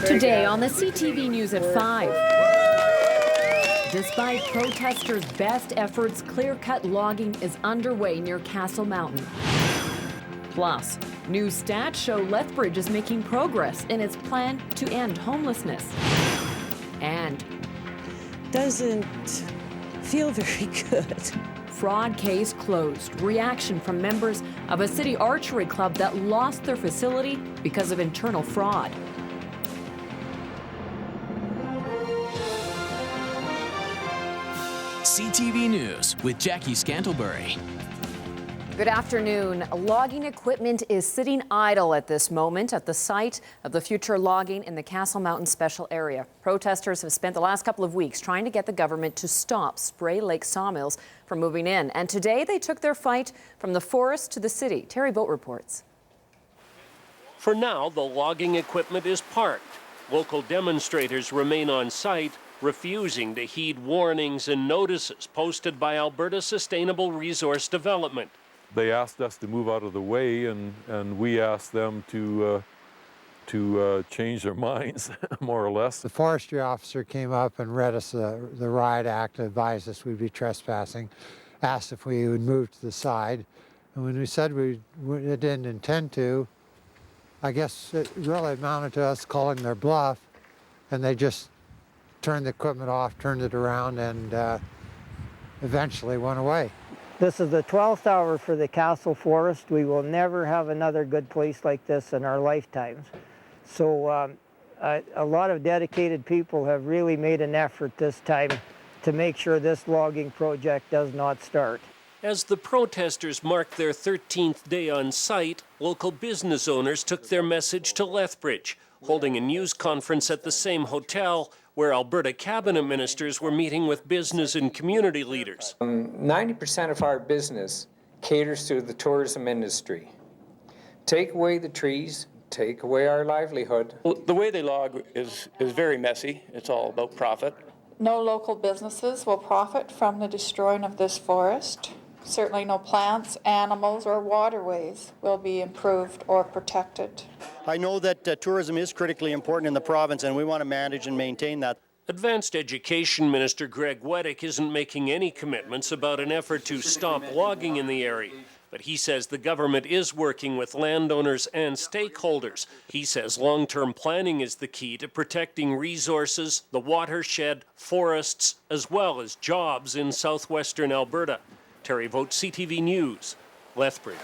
Today on the CTV News at 5. Despite protesters' best efforts, clear-cut logging is underway near Castle Mountain. Plus, new stats show Lethbridge is making progress in its plan to end homelessness. And doesn't feel very good. Fraud case closed. Reaction from members of a city archery club that lost their facility because of internal fraud. CTV News with Jackie Scantlebury. Good afternoon. Logging equipment is sitting idle at this moment at the site of the future logging in the Castle Mountain Special Area. Protesters have spent the last couple of weeks trying to get the government to stop Spray Lake sawmills from moving in. And today they took their fight from the forest to the city. Terry Boat reports. For now, the logging equipment is parked. Local demonstrators remain on site, refusing to heed warnings and notices posted by Alberta Sustainable Resource Development. They asked us to move out of the way, and we asked them to change their minds, more or less. The forestry officer came up and read us the riot act, advised us we'd be trespassing, asked if we would move to the side. And when we said we didn't intend to, I guess it really amounted to us calling their bluff, and they just turned the equipment off, turned it around, and eventually went away. This is the 12th hour for the Castle Forest. We will never have another good place like this in our lifetimes. So a lot of dedicated people have really made an effort this time to make sure this logging project does not start. As the protesters marked their 13th day on site, local business owners took their message to Lethbridge, holding a news conference at the same hotel where Alberta cabinet ministers were meeting with business and community leaders. 90% of our business caters to the tourism industry. Take away the trees, take away our livelihood. Well, the way they log is very messy. It's all about profit. No local businesses will profit from the destroying of this forest. Certainly no plants, animals, or waterways will be improved or protected. I know that tourism is critically important in the province, and we want to manage and maintain that. Advanced Education Minister Greg Weddick isn't making any commitments about an effort to stop logging in the area, but he says the government is working with landowners and stakeholders. He says long-term planning is the key to protecting resources, the watershed, forests, as well as jobs in southwestern Alberta. Terry Vogt, CTV News, Lethbridge.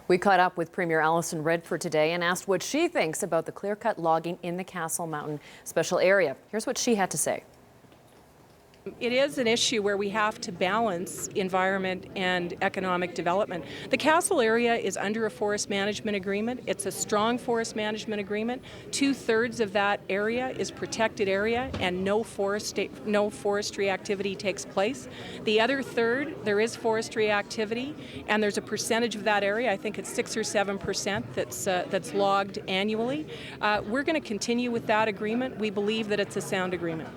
We caught up with Premier Alison Redford today and asked what she thinks about the clear-cut logging in the Castle Mountain Special Area. Here's what she had to say. It is an issue where we have to balance environment and economic development. The Castle area is under a forest management agreement. It's a strong forest management agreement. 2/3 of that area is protected area and no forestry activity takes place. The other third, there is forestry activity, and there's a percentage of that area, I think it's 6 or 7% that's logged annually. We're going to continue with that agreement. We believe that it's a sound agreement.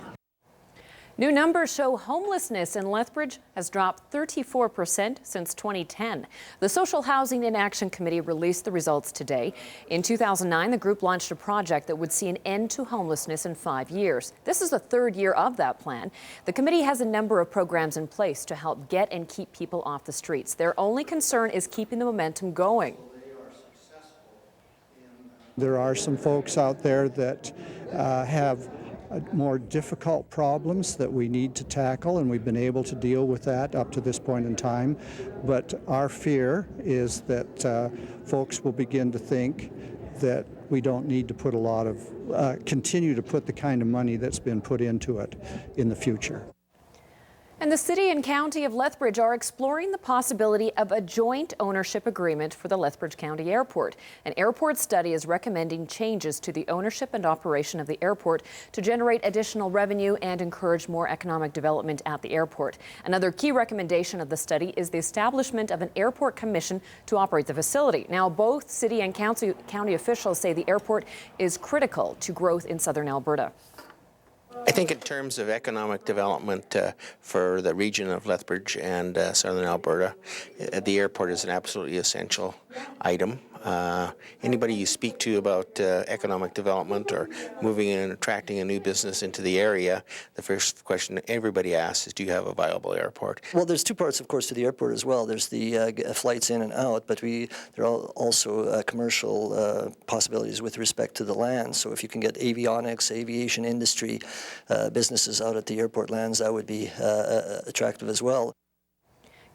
New numbers show homelessness in Lethbridge has dropped 34% since 2010. The Social Housing in Action Committee released the results today. In 2009, the group launched a project that would see an end to homelessness in 5 years. This is the third year of that plan. The committee has a number of programs in place to help get and keep people off the streets. Their only concern is keeping the momentum going. There are some folks out there that have more difficult problems that we need to tackle, and we've been able to deal with that up to this point in time. But our fear is that folks will begin to think that we don't need to put a lot of, continue to put the kind of money that's been put into it in the future. And the city and county of Lethbridge are exploring the possibility of a joint ownership agreement for the Lethbridge County Airport. An airport study is recommending changes to the ownership and operation of the airport to generate additional revenue and encourage more economic development at the airport. Another key recommendation of the study is the establishment of an airport commission to operate the facility. Now, both city and county officials say the airport is critical to growth in southern Alberta. I think in terms of economic development for the region of Lethbridge and southern Alberta, the airport is an absolutely essential item. Anybody you speak to about economic development or moving in and attracting a new business into the area, the first question everybody asks is, do you have a viable airport? Well, there's two parts, of course, to the airport as well. There's the flights in and out, but there are also commercial possibilities with respect to the land. So if you can get avionics, aviation industry, businesses out at the airport lands, that would be attractive as well.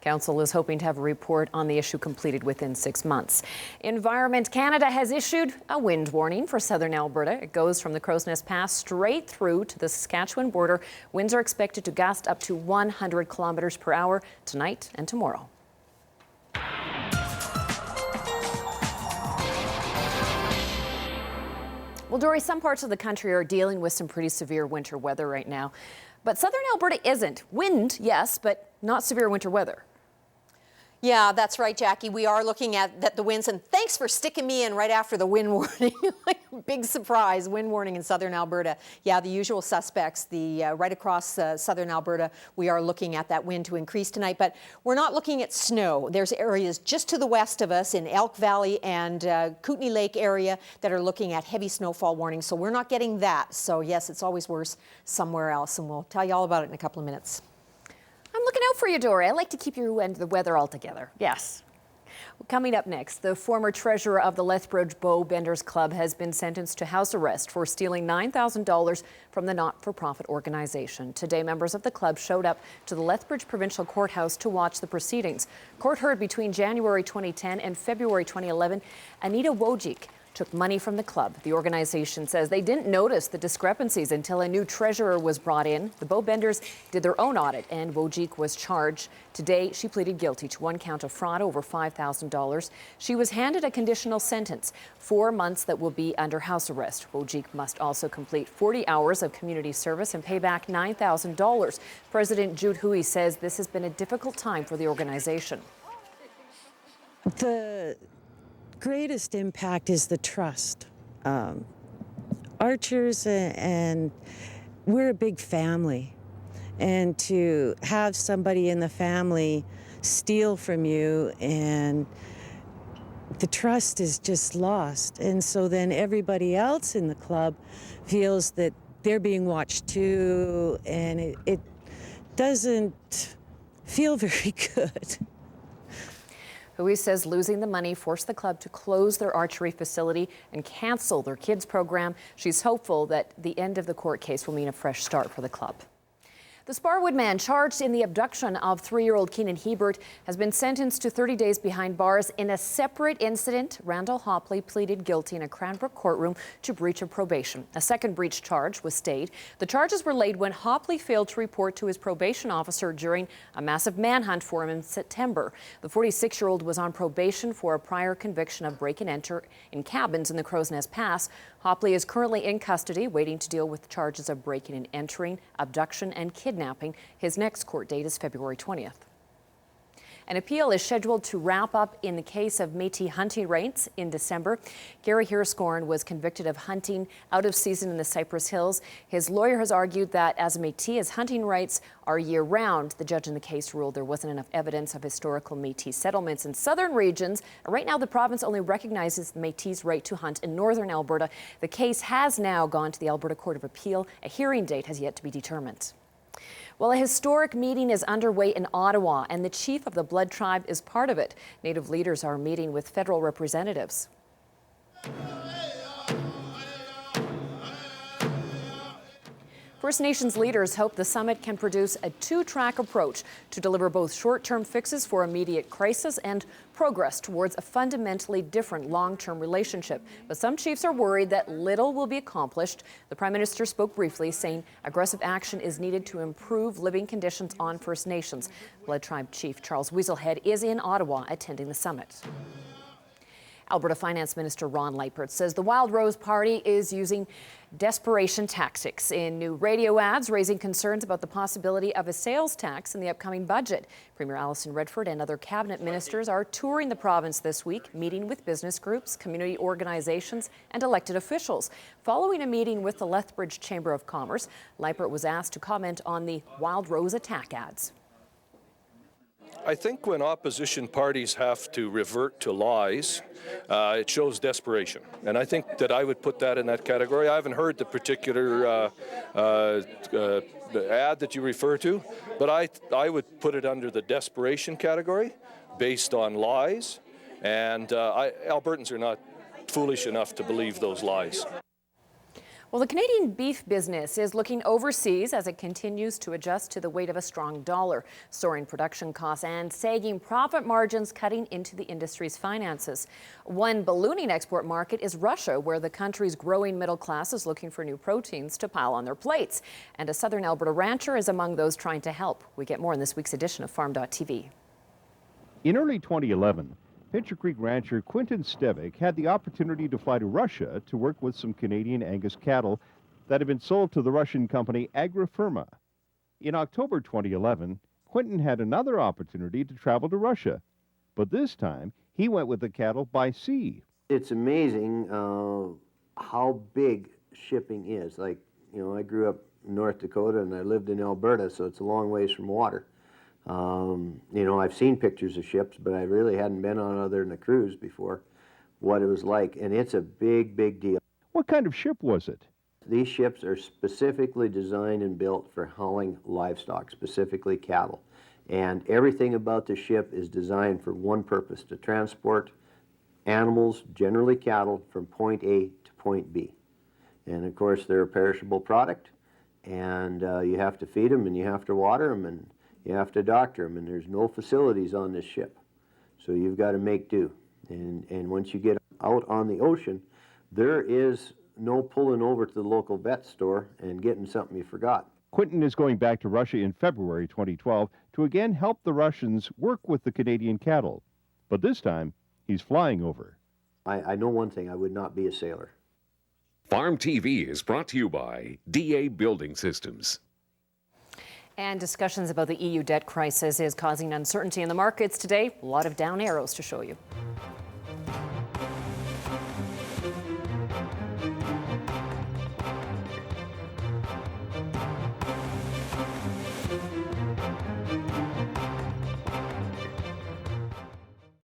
Council is hoping to have a report on the issue completed within 6 months. Environment Canada has issued a wind warning for southern Alberta. It goes from the Crow's Nest Pass straight through to the Saskatchewan border. Winds are expected to gust up to 100 kilometers per hour tonight and tomorrow. Well, Dory, some parts of the country are dealing with some pretty severe winter weather right now. But southern Alberta isn't. Wind, yes, but not severe winter weather. Yeah, that's right, Jackie. We are looking at the winds, and thanks for sticking me in right after the wind warning. Big surprise, wind warning in southern Alberta. Yeah, the usual suspects, right across southern Alberta, we are looking at that wind to increase tonight, but we're not looking at snow. There's areas just to the west of us in Elk Valley and Kootenay Lake area that are looking at heavy snowfall warnings, so we're not getting that. So yes, it's always worse somewhere else, and we'll tell you all about it in a couple of minutes. I'm looking out for you, Dory. I like to keep you and the weather all together. Yes. Well, coming up next, the former treasurer of the Lethbridge Bow Benders Club has been sentenced to house arrest for stealing $9,000 from the not-for-profit organization. Today, members of the club showed up to the Lethbridge Provincial Courthouse to watch the proceedings. Court heard between January 2010 and February 2011, Anita Wojcik took money from the club. The organization says they didn't notice the discrepancies until a new treasurer was brought in. The Bow Benders did their own audit, and Wojcik was charged. Today, she pleaded guilty to one count of fraud over $5,000. She was handed a conditional sentence, 4 months that will be under house arrest. Wojcik must also complete 40 hours of community service and pay back $9,000. President Jude Huey says this has been a difficult time for the organization. The greatest impact is the trust. Archers and we're a big family, and to have somebody in the family steal from you and the trust is just lost, and so then everybody else in the club feels that they're being watched too, and it doesn't feel very good. Huey says losing the money forced the club to close their archery facility and cancel their kids program. She's hopeful that the end of the court case will mean a fresh start for the club. The Sparwood man charged in the abduction of 3-year-old Keenan Hebert has been sentenced to 30 days behind bars. In a separate incident, Randall Hopley pleaded guilty in a Cranbrook courtroom to breach of probation. A second breach charge was stayed. The charges were laid when Hopley failed to report to his probation officer during a massive manhunt for him in September. The 46-year-old was on probation for a prior conviction of break and enter in cabins in the Crow's Nest Pass. Hopley is currently in custody, waiting to deal with charges of breaking and entering, abduction, and kidnapping. His next court date is February 20th. An appeal is scheduled to wrap up in the case of Métis hunting rights in December. Gary Hirscorn was convicted of hunting out of season in the Cypress Hills. His lawyer has argued that as a Métis, his hunting rights are year-round. The judge in the case ruled there wasn't enough evidence of historical Métis settlements in southern regions. Right now, the province only recognizes the Métis' right to hunt in northern Alberta. The case has now gone to the Alberta Court of Appeal. A hearing date has yet to be determined. Well, a historic meeting is underway in Ottawa, and the chief of the Blood Tribe is part of it. Native leaders are meeting with federal representatives. First Nations leaders hope the summit can produce a two-track approach to deliver both short-term fixes for immediate crisis and progress towards a fundamentally different long-term relationship. But some chiefs are worried that little will be accomplished. The Prime Minister spoke briefly, saying aggressive action is needed to improve living conditions on First Nations. Blood Tribe Chief Charles Weaselhead is in Ottawa attending the summit. Alberta Finance Minister Ron Lethbridge says the Wild Rose Party is using desperation tactics in new radio ads, raising concerns about the possibility of a sales tax in the upcoming budget. Premier Alison Redford and other cabinet ministers are touring the province this week, meeting with business groups, community organizations, and elected officials. Following a meeting with the Lethbridge Chamber of Commerce, Lethbridge was asked to comment on the Wild Rose attack ads. I think when opposition parties have to revert to lies, it shows desperation. And I think that I would put that in that category. I haven't heard the particular the ad that you refer to, but I would put it under the desperation category based on lies. And Albertans are not foolish enough to believe those lies. Well, the Canadian beef business is looking overseas as it continues to adjust to the weight of a strong dollar, soaring production costs and sagging profit margins cutting into the industry's finances. One ballooning export market is Russia, where the country's growing middle class is looking for new proteins to pile on their plates. And a southern Alberta rancher is among those trying to help. We get more in this week's edition of Farm.tv. In early 2011, Pincher Creek rancher Quentin Stevick had the opportunity to fly to Russia to work with some Canadian Angus cattle that had been sold to the Russian company Agrifirma. In October 2011, Quentin had another opportunity to travel to Russia, but this time he went with the cattle by sea. It's amazing how big shipping is. Like, you know, I grew up in North Dakota and I lived in Alberta, so it's a long ways from water. You know, I've seen pictures of ships, but I really hadn't been on other than a cruise before, what it was like, and it's a big, big deal. What kind of ship was it? These ships are specifically designed and built for hauling livestock, specifically cattle. And everything about the ship is designed for one purpose, to transport animals, generally cattle, from point A to point B. And of course, they're a perishable product, and you have to feed them, and you have to water them, and you have to doctor them, and there's no facilities on this ship. So you've got to make do. And once you get out on the ocean, there is no pulling over to the local vet store and getting something you forgot. Quentin is going back to Russia in February 2012 to again help the Russians work with the Canadian cattle. But this time, he's flying over. I know one thing, I would not be a sailor. Farm TV is brought to you by DA Building Systems. And discussions about the EU debt crisis is causing uncertainty in the markets today. A lot of down arrows to show you.